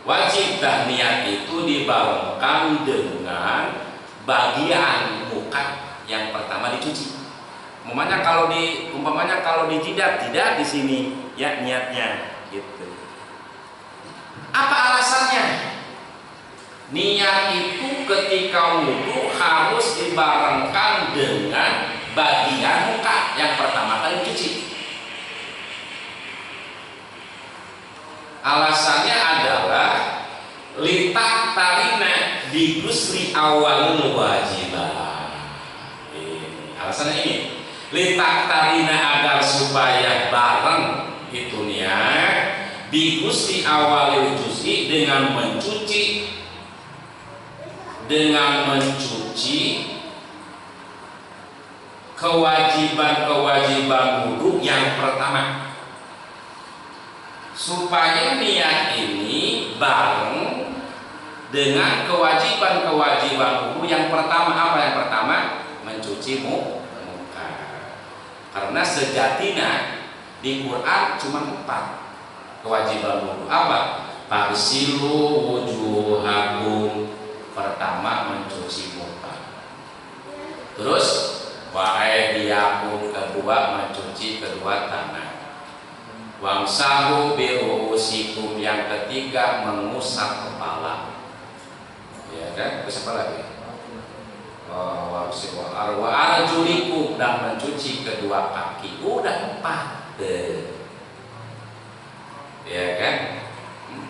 Wajib niat itu dibarengkan dengan bagian muka yang pertama dicuci. Umpamanya kalau di jidat, tidak di sini ya niatnya gitu. Apa alasannya? Niat itu ketika wudu harus dibarengkan dengan bagian muka yang pertama kali dicuci. Alasannya adalah litak tarina digusli awalul wajibah. Alasannya ini, litak tarina, agar supaya bareng itu niat digusli awalul juz'i, dengan mencuci kewajiban wudu yang pertama, supaya niat ini bareng dengan kewajiban wudu yang pertama. Apa yang pertama? Mencuci muka. Karena sejatinya di Quran cuma 4 kewajiban wudu. Apa? Fagsilu wujuhakum, pertama mencuci muka. Terus wa aydiyakum, kedua mencuci kedua tangan. Wamsahu biru'usikum, yang ketiga mengusap kepala. Ya kan? Terus apa lagi? Wa arjulikum, dan mencuci kedua kaki. Udah 4. Ya kan?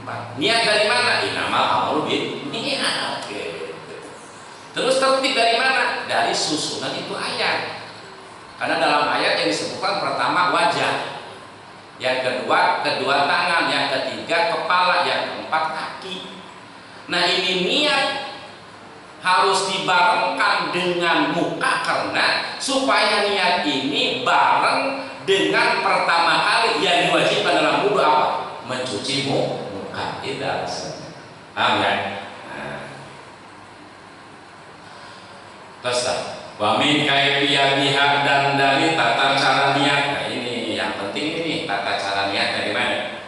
4. Niat dari mana? Innamal a'malu binniyat. kutip dari mana? Dari susunan itu ayat. Karena dalam ayat yang disebutkan pertama wajah, yang kedua kedua tangan, yang ketiga kepala, yang keempat kaki. Nah ini niat harus dibarengkan dengan muka, karena supaya niat ini bareng dengan pertama kali yang diwajibkan dalam wudu apa? Mencuci muka. Itu alasannya. Amin. Terus wa min kaifiyatiha, dan dari tata cara niat. Nah ini yang penting ini tata cara niat dari mana?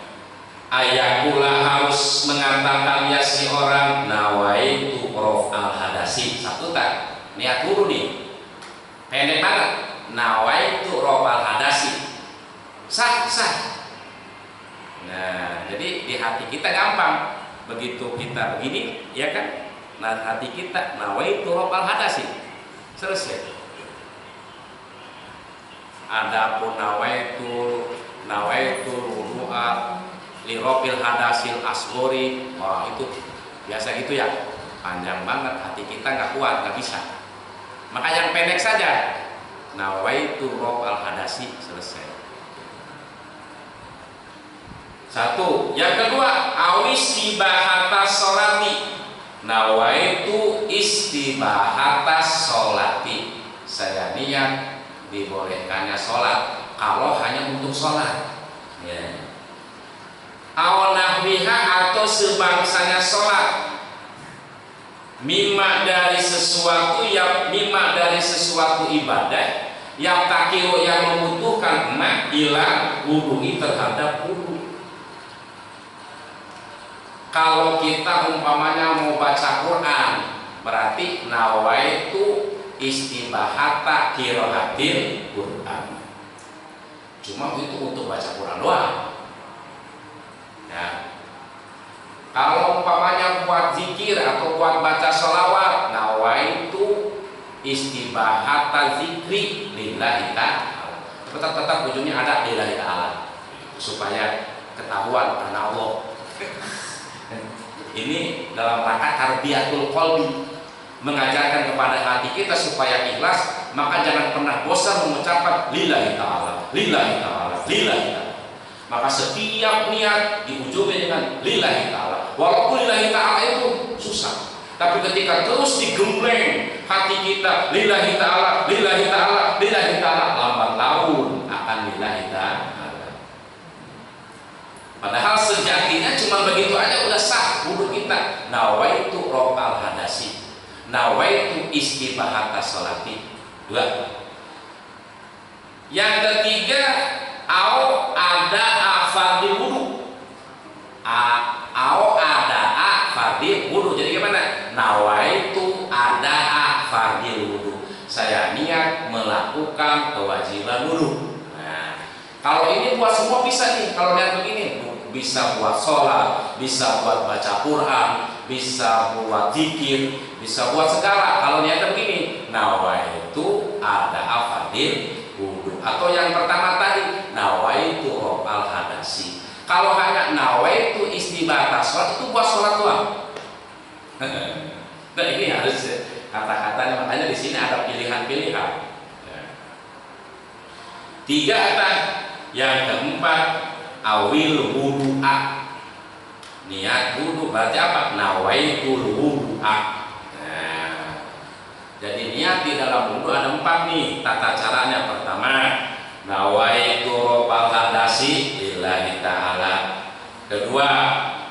Ayakula harus mengatakan ya si orang nawaitu raf'al hadasi. Satu tak niat wudu nih. Pendek banget. Nawaitu raf'al hadasi. Sah. Nah, jadi di hati kita gampang. Begitu kita begini, ya kan? Nah, hati kita nawaitu raf'al hadasi. Selesai. Adapun nawaitu wudu'a li raf'il hadasil asghori, wah itu biasa gitu ya, panjang banget, hati kita nggak kuat, nggak bisa. Maka yang pendek saja, nawaitu raf'al hadasi, selesai. Satu. Yang kedua, awis ibahata sholati, nawaitu istibahatas sholati. Saya niat dibolehkannya sholat kalau hanya untuk sholat, ya. Awal nahwiha, atau sebangsanya sholat, mimma dari sesuatu ibadah yang takiru, yang membutuhkan ila wudu'i, terhadap wudu. Kalau kita umpamanya mau baca Quran, berarti nawaitu istibahata qiraatil Quran. Cuma itu untuk baca Quran doang. Ya. Kalau umpamanya buat zikir atau buat baca sholawat, nawaitu istibahata zikri lillahi ta'ala. Tetap ujungnya ada lillahi ta'ala, supaya ketahuan karena Allah. Ini dalam rangka tarbiyatul qalbi, mengajarkan kepada hati kita supaya ikhlas. Maka jangan pernah bosan mengucapkan lillahi ta'ala, lillahi ta'ala, lillahi ta'ala. Maka setiap niat diujungi dengan lillahi ta'ala. Walaupun lillahi ta'ala itu susah, tapi ketika terus digembleng hati kita lillahi ta'ala, lillahi ta'ala, lillahi ta'ala, lambat laun akan lillahi ta'ala. Padahal sejatinya cuma begitu aja udah sah wudu kita. Nawaitu raf'al hadasi, nawaitu istibahata sholati. Dua. Yang ketiga, au ada fardhi wudu. Au ada fardhi wudu. Jadi gimana? Nawaitu ada fardhi wudu. Saya niat melakukan kewajiban wudu. Nah, kalau ini buat semua bisa nih. Kalau niat begini, bisa buat sholat, bisa buat baca Quran, bisa buat zikir, bisa buat segala. Kalau niatnya begini, nawaitu ada fardhi wudu. Atau yang pertama tadi, nawaitu raf'al hadasi. Kalau hanya nawaitu istibahata sholat, itu buat sholat doang. Nah ini harus kata-katanya, makanya di sini ada pilihan-pilihan. Tiga kata. Yang keempat, awil wudu'a. Niat wudu berarti apa? Nawaitul wudu'a. Nah, jadi niat di dalam wudu ada 4 nih tata caranya. Pertama, nawaitu raf'al hadasi lillahi ta'ala. Kedua,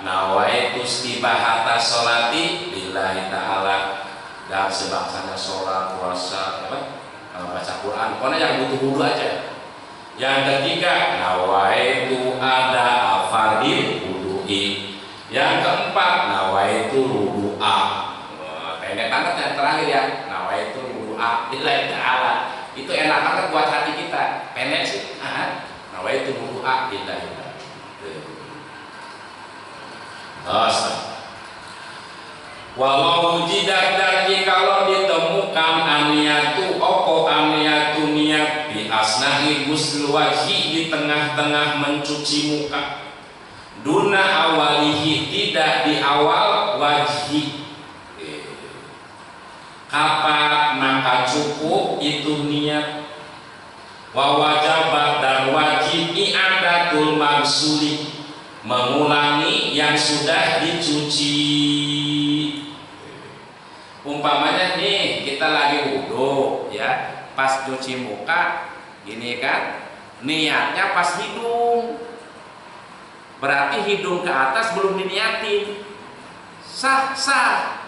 nawaitu istibahata sholati lillahi ta'ala. Dan sebangsanya sholat, puasa, baca Quran, pokoknya yang butuh wudu aja. Yang ketiga, nawaitu ada fardhi wudu'i. Yang keempat, nawaitu wudu'a. Pendek banget yang terakhir ya, nawaitu wudu'a lillahi ta'ala. Itu enak banget buat hati kita. Pendek sih, nawaitu wudu'a lillahi ta'ala. Walau jidat, dan jikalau ditemukan aniatu opo aniatu niat di asnahi ghusl wajhi, di tengah-tengah mencuci muka, duna awalihi, tidak di awal wajhi. apa maka cukup itu niat. Wa wajabat dan wajib i'adatul maghsuli, mengulangi yang sudah dicuci. Umpamanya nih kita lagi wudhu ya, pas cuci muka gini kan, niatnya pas hidung, berarti hidung ke atas belum diniatin, sah.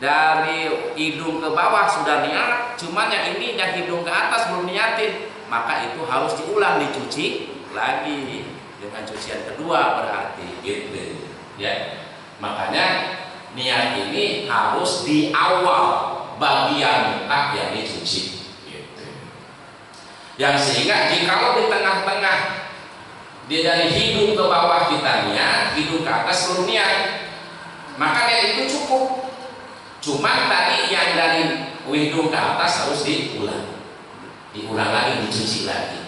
Dari hidung ke bawah sudah niat, cuman yang ini yang hidung ke atas belum niatin, maka itu harus diulang, dicuci lagi dengan cucian kedua berarti gitu ya. Makanya niat ini harus di awal bagian muka yang dicuci gitu. Yang sehingga jikalau di tengah-tengah dia dari hidung ke bawah kita niat, hidung ke atas belum niat, maka niat itu cukup. Cuma tadi yang dari hidung ke atas harus diulang lagi, dicuci lagi.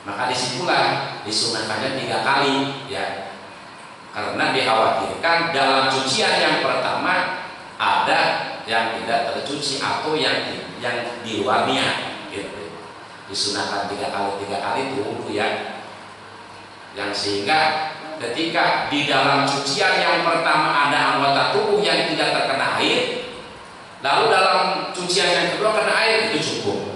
Maka disitulah disunahkannya 3 kali ya, karena dikhawatirkan dalam cucian yang pertama ada yang tidak tercuci atau yang di luar niat gitu. Disunahkan 3 kali dulu ya, yang sehingga ketika di dalam cucian yang pertama ada anggota tubuh yang tidak terkena air, lalu dalam cucian yang kedua kena air, itu cukup.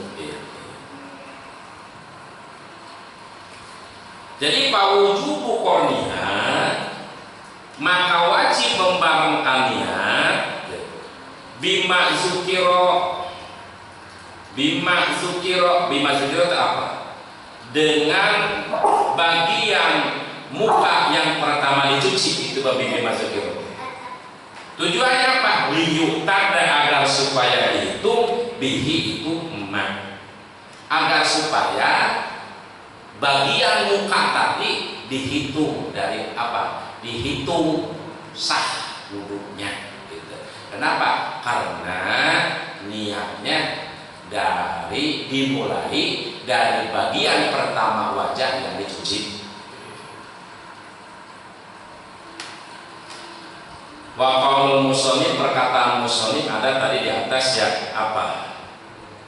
Jadi pawujubu korniha, maka wajib membarengkan niat bima zukiro itu apa? Dengan bagian muka yang pertama dicuci, itu bima zukiro. Tujuannya apa? Liyuktada, agar supaya itu bihi itu emak, agar supaya bagian muka tadi dihitung dari apa? Dihitung sah wudhunya gitu. Kenapa? Karena niatnya dimulai dari bagian pertama wajah yang dicuci. Wa qaulul musannif, perkataan musannif ada tadi di atas ya, apa?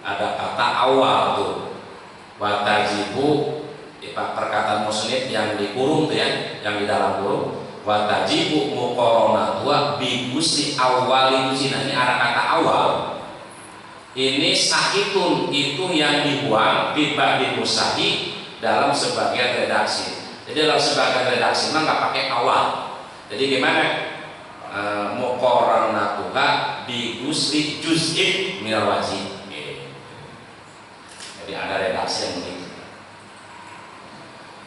Ada kata awal tuh. Wa tajibu, perkataan musannif yang dikurung tuh ya, yang di dalam kurung. Wa tajibu muqaranatuha bi gusli awwalin. Nah, ini ada kata awal. Ini sakitun, itu yang dibuang tiba di musahi dalam sebagian redaksi. Jadi dalam sebagian redaksi mah nggak pakai awal. Jadi gimana? Muqaranatuha bi gusli juz'in minal wajib. Jadi ada redaksi yang begitu.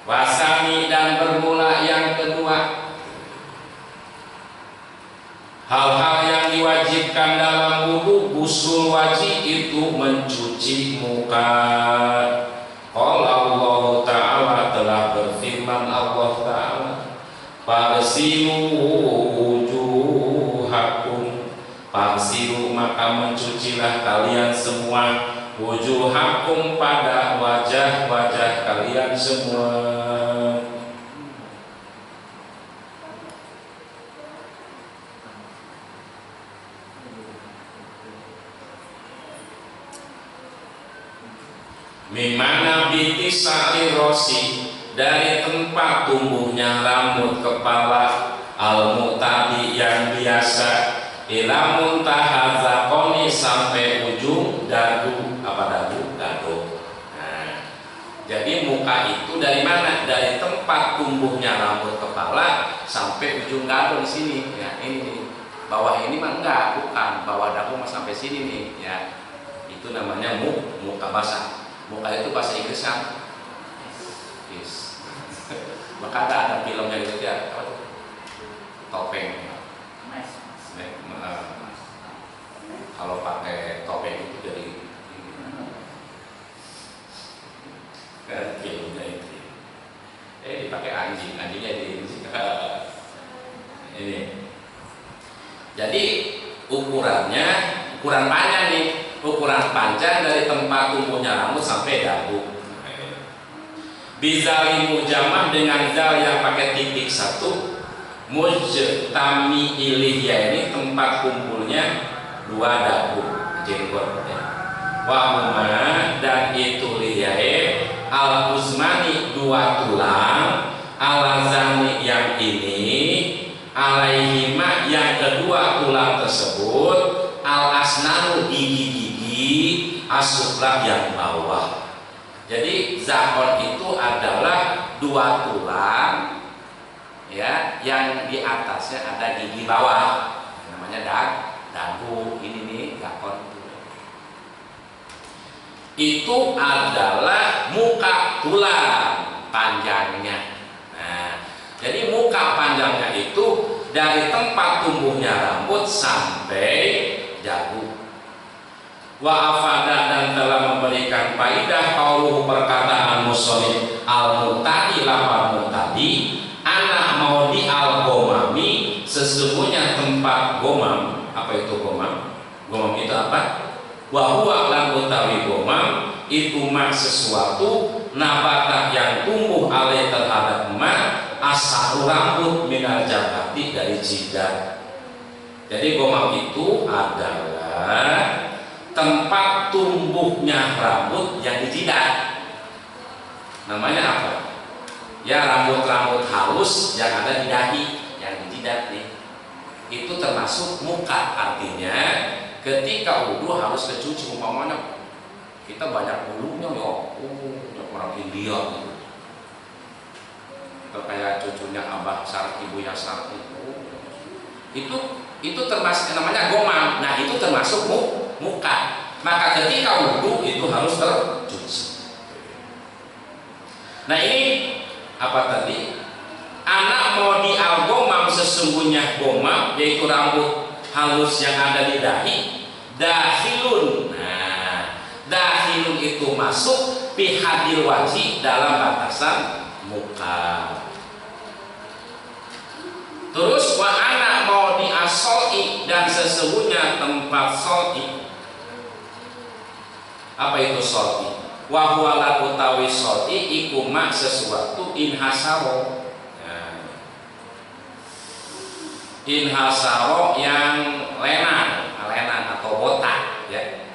Wasani, dan bermula yang kedua, hal-hal yang diwajibkan dalam wudu, gusul wajib itu mencuci muka. Qala Allah Ta'ala, telah berfirman Allah Ta'ala, Fagsilu wujuhakum, fagsilu maka mencucilah kalian semua, wujuhakum pada wajah-wajah kalian semua. Mimana biti sa'irosi, dari tempat tumbuhnya rambut kepala, al-mu'tadi yang biasa, ila muntaha zakoni, sampai ujung dadu. Apa dadu? Dadu. Nah, jadi muka itu dari mana? Dari tempat tumbuhnya rambut kepala sampai ujung dadu di sini. Ya, ini bawah ini mah enggak, bukan. Bawah dadu mah sampai sini nih, ya. Itu namanya muka basah. Muka itu bahasa Inggris kan? Yes. Maka ada filmnya gitu ya, topeng. Kalau pakai topeng itu jadi filmnya itu. Dipakai anjingnya di ini. Jadi ukuran panjang nih. Ukuran panjang dari tempat tumbuhnya rambut sampai dagu. Bizali mujamah, dengan zal yang pakai titik 1. Mujtami ilih, ya ini tempat kumpulnya 2 dagu. jenggot ya. Wahuma dan itu liyae al-uzmani dua tulang, alazani yang ini, alaihima yang kedua tulang tersebut, al-asnanu gigi-gigi, asuflah yang bawah. Jadi zakon itu adalah dua tulang ya, yang di atasnya ada gigi bawah, namanya dagu. Ini nih zakon. Itu adalah muka tulang panjangnya. Nah, jadi muka panjangnya itu dari tempat tumbuhnya rambut sampai dagu. Wa afada dan telah memberikan faidah qauluhu perkataan musannif al-mu'tadi lafal mu'tadi anak maudi al-gomami, sesungguhnya tempat gomam. Apa itu gomam? Gomam itu apa? Wa huwa lan utawi gomam itu mak sesuatu nabata yang tumbuh alai terhadap emak asal rambut minal jabati dari jidat. Jadi gomam itu adalah tempat tumbuhnya rambut yang di jidat. Namanya apa? Ya rambut-rambut halus yang ada di dahi, yang di jidat nih. Itu termasuk muka, artinya ketika wudhu harus kecuci. Umpamanya kita banyak bulunya ya, orang India gitu. Atau kayak cucunya Abah Sarki, Buya Sarki itu termasuk namanya gomam. Nah itu termasuk muka. Maka ketika wudhu itu harus tercuci. Nah ini apa tadi? Anak mau di al-gomam, sesungguhnya gomam yaitu rambut halus yang ada di dahi, dahilun. Nah, dahilun itu masuk pihadil wajib dalam batasan muka. Terus wa anak mau di asoi, dan sesungguhnya tempat soi. Apa itu soi? Wa huwa la utawi soi iku mak sesuatu inhasaro. Inhasaro yang lenan atau botak ya.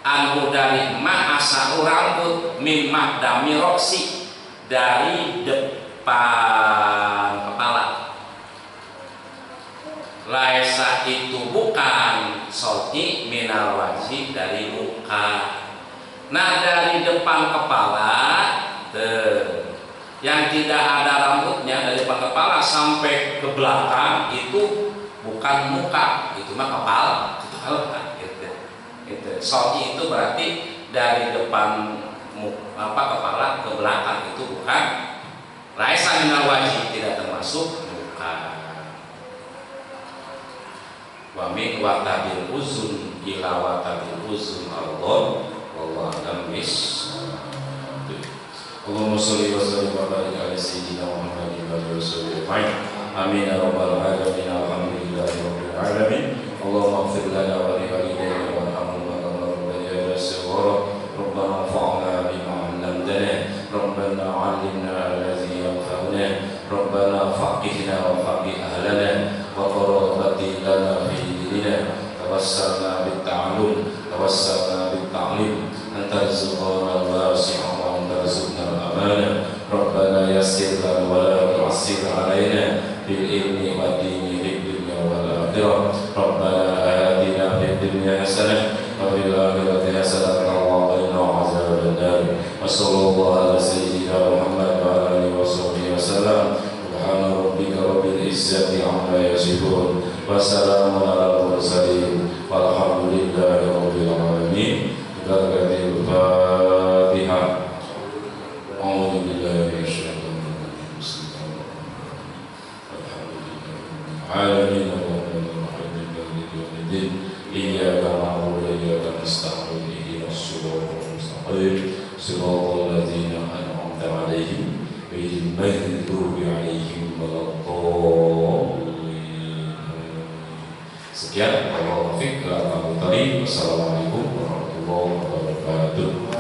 Anhu dari ma asaru rambut min makdami roksi, dari depan kepala. Laisa itu bukan soti minal wajib dari muka. Nah dari depan kepala yang tidak ada rambutnya dari depan kepala sampai ke belakang itu bukan muka, itu mah kepala. Gitu. Soti itu berarti dari depan kepala ke belakang, itu bukan laisa minal wajib, tidak termasuk muka. Wa min watabil uzun ila watabil uzun Allah wallahu a'lam bis. Allahumma sholli wa sallim wa barik ala sayyidina Muhammadin wa alihi wasallam. Amin ya rabbal alamin. Alhamdulillahi rabbil alamin. Allahumma ighfir lana wa li walidayna warhamhuma kama rabbayana shaghira. Rabbana anfa'na bima 'allamtana. Rabbana 'allimna alladhi yanfa'una. Rabbana faqihna wa faqih ahlana wa qurrata lana fi dinina. Tawassalna bit ta'allum, tawassalna bit ta'lim. Anta rizqana wasi'an wa anta rizqna al-amana. Rabbana yassir lana wa la tu'assir alaina bil ilmi wad dini fid dunya wal akhirah. Rabbana atina fid dunya hasanah wa fil akhirati hasanah wa qina adzaban nar. Wa sallallahu ala sayyidina Muhammad wa ala alihi wa sahbihi wasallam. Subhana rabbika rabbil izzati amma yasifun wa salamun alal mursalin walhamdulillahi rabbil alamin. Barakatuh Fatihah. A'udzu billahi minasyaitonir rajim. Alhamdulillahirabbil alamin maliki yaumiddin. Iyyaka na'budu wa iyyaka nasta'in. Ihdinas siratal mustaqim. Siratal ladzina an'amta 'alaihim ghairil maghdubi 'alaihim waladdallin. Sekian, wabillahi taufiq. Assalamualaikum warahmatullahi wabarakatuh.